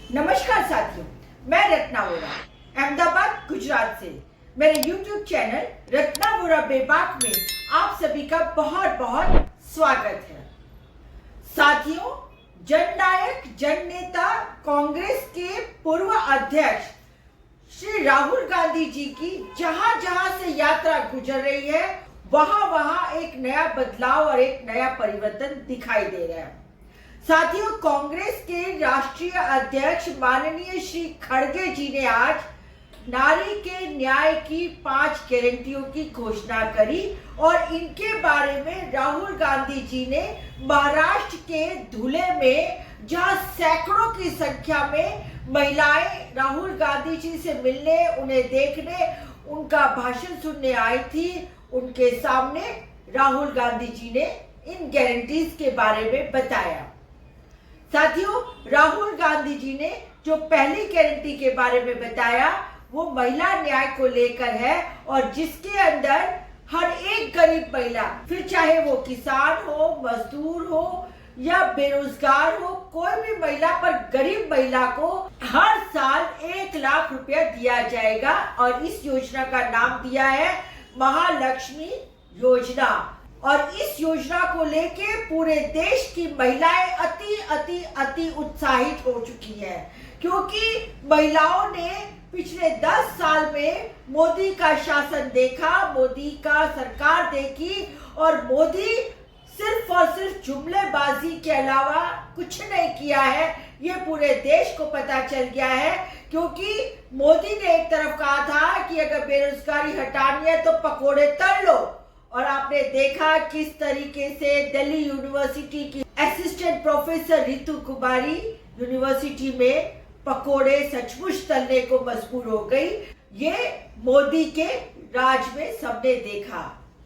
नमस्कार साथियों, मैं रत्ना वोरा अहमदाबाद गुजरात से मेरे YouTube चैनल रत्ना वोरा बेबाक में आप सभी का बहुत बहुत स्वागत है। साथियों, जननायक जननेता कांग्रेस के पूर्व अध्यक्ष श्री राहुल गांधी जी की जहां जहां से यात्रा गुजर रही है वहां वहां एक नया बदलाव और एक नया परिवर्तन दिखाई दे रहा है। साथियों, कांग्रेस के राष्ट्रीय अध्यक्ष माननीय श्री खड़गे जी ने आज नारी के न्याय की 5 गारंटियों की घोषणा करी और इनके बारे में राहुल गांधी जी ने महाराष्ट्र के धुले में, जहां सैकड़ों की संख्या में महिलाएं राहुल गांधी जी से मिलने, उन्हें देखने, उनका भाषण सुनने आई थी, उनके सामने राहुल गांधी जी ने इन गारंटीज के बारे में बताया। साथियों, राहुल गांधी जी ने जो पहली गारंटी के बारे में बताया वो महिला न्याय को लेकर है और जिसके अंदर हर एक गरीब महिला, फिर चाहे वो किसान हो, मजदूर हो या बेरोजगार हो, कोई भी महिला पर गरीब महिला को हर साल 1 लाख रुपया दिया जाएगा और इस योजना का नाम दिया है महालक्ष्मी योजना। और इस योजना को लेके पूरे देश की महिलाएं अति उत्साहित हो चुकी हैं, क्योंकि महिलाओं ने पिछले 10 साल में मोदी का शासन देखा, मोदी का सरकार देखी और मोदी सिर्फ और सिर्फ जुमलेबाजी के अलावा कुछ नहीं किया है। ये पूरे देश को पता चल गया है, क्योंकि मोदी ने एक तरफ कहा था कि अगर बेरोजगारी हटानी है तो पकोड़े तल लो, और आपने देखा किस तरीके से दिल्ली यूनिवर्सिटी की assistant professor Ritu Kumari university में पकोड़े सचमुच तलने को मजबूर हो गई। ये मोदी के राज में सबने देखा।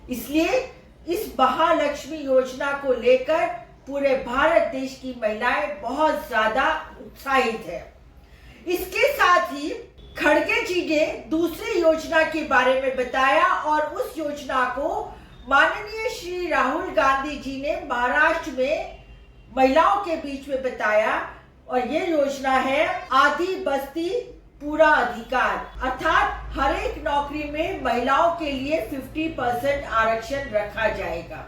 इसलिए इस महालक्ष्मी योजना को लेकर पूरे भारत देश की महिलाएं बहुत ज्यादा उत्साहित है। इसके साथ ही खड़गे जी ने दूसरी योजना के बारे में बताया और उस योजना को माननीय श्री राहुल गांधी जी ने महाराष्ट्र में महिलाओं के बीच में बताया और ये योजना है आधी बस्ती पूरा अधिकार, अर्थात हर एक नौकरी में महिलाओं के लिए 50% आरक्षण रखा जाएगा।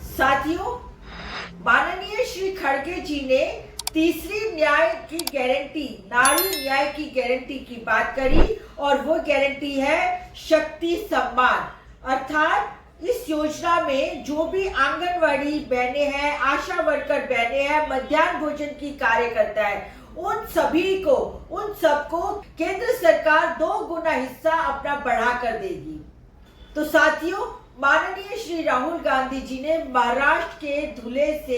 साथियों, माननीय श्री खड़गे जी ने तीसरी न्याय की गारंटी, नारी न्याय की गारंटी की बात करी और वो गारंटी है शक्ति सम्मान। अर्थात इस योजना में जो भी आंगनवाड़ी बहनें हैं, आशा वर्कर बहनें हैं, मध्याह्न भोजन की कार्यकर्ता है, उन सबको केंद्र सरकार 2 गुना हिस्सा अपना बढ़ा कर देगी। तो साथियों, माननीय श्री राहुल गांधी जी ने महाराष्ट्र के धुले से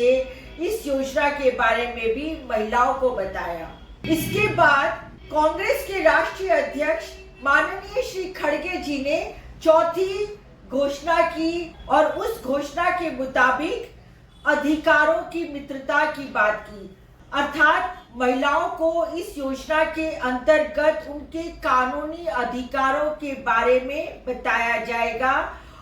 इस योजना के बारे में भी महिलाओं को बताया। इसके बाद कांग्रेस के राष्ट्रीय अध्यक्ष माननीय श्री खड़गे जी ने चौथी घोषणा की और उस घोषणा के मुताबिक अधिकारों की मित्रता की बात की, अर्थात महिलाओं को इस योजना के अंतर्गत उनके कानूनी अधिकारों के बारे में बताया जाएगा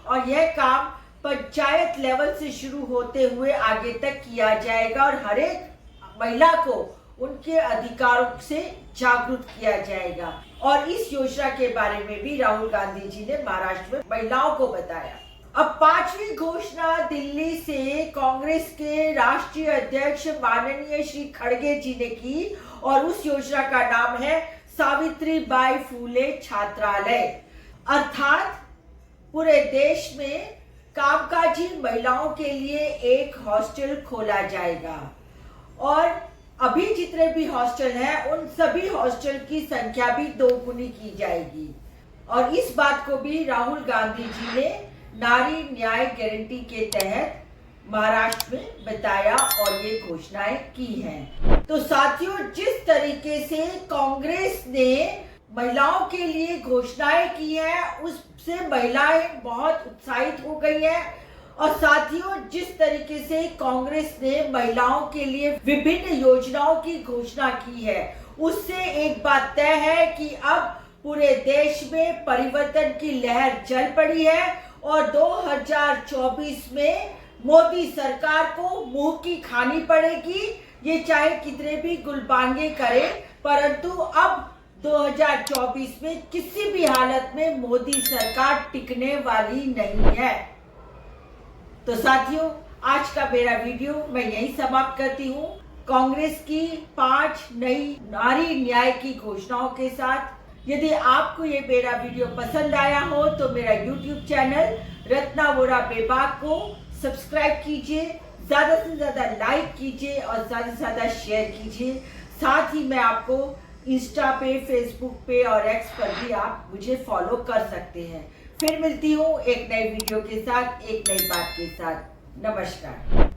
और यह काम पंचायत लेवल से शुरू होते हुए आगे तक किया जाएगा और हर एक महिला को उनके अधिकारों से जागरूक किया जाएगा। और इस योजना के बारे में भी राहुल गांधी जी ने महाराष्ट्र में महिलाओं को बताया। अब 5वीं घोषणा दिल्ली से कांग्रेस के राष्ट्रीय अध्यक्ष माननीय श्री खड़गे जी ने की और उस योजना का नाम है सावित्रीबाई फूले छात्रालय। अर्थात पूरे देश में कामकाजी महिलाओं के लिए एक हॉस्टल खोला जाएगा और अभी जितने भी हॉस्टल हैं उन सभी हॉस्टल की संख्या भी 2 गुनी की जाएगी। और इस बात को भी राहुल गांधी जी ने नारी न्याय गारंटी के तहत महाराष्ट्र में बताया और ये घोषणाएं की हैं। तो साथियों, जिस तरीके से कांग्रेस ने महिलाओं के लिए घोषणाएं की है उससे महिलाएं बहुत उत्साहित हो गई हैं। और साथियों, जिस तरीके से कांग्रेस ने महिलाओं के लिए विभिन्न योजनाओं की घोषणा की है उससे एक बात तय है कि अब पूरे देश में परिवर्तन की लहर चल पड़ी है और 2024 में मोदी सरकार को मुंह की खानी पड़ेगी। ये चाहे कितने भी गुलबांगे करे, परंतु अब 2024 में किसी भी हालत में मोदी सरकार टिकने वाली नहीं है। तो साथियों, आज का मेरा वीडियो मैं यहीं समाप्त करती हूँ, कांग्रेस की 5 नई नारी न्याय की घोषणाओं के साथ। यदि आपको ये मेरा वीडियो पसंद आया हो तो मेरा YouTube चैनल रत्ना वोरा बेबाक को सब्सक्राइब कीजिए, ज्यादा से ज्यादा लाइक कीजिए और ज्यादा से ज्यादा शेयर कीजिए। साथ ही मैं आपको इंस्टा पे, फेसबुक पे और एक्स पर भी आप मुझे फॉलो कर सकते हैं। फिर मिलती हूँ एक नई वीडियो के साथ, एक नई बात के साथ। नमस्कार।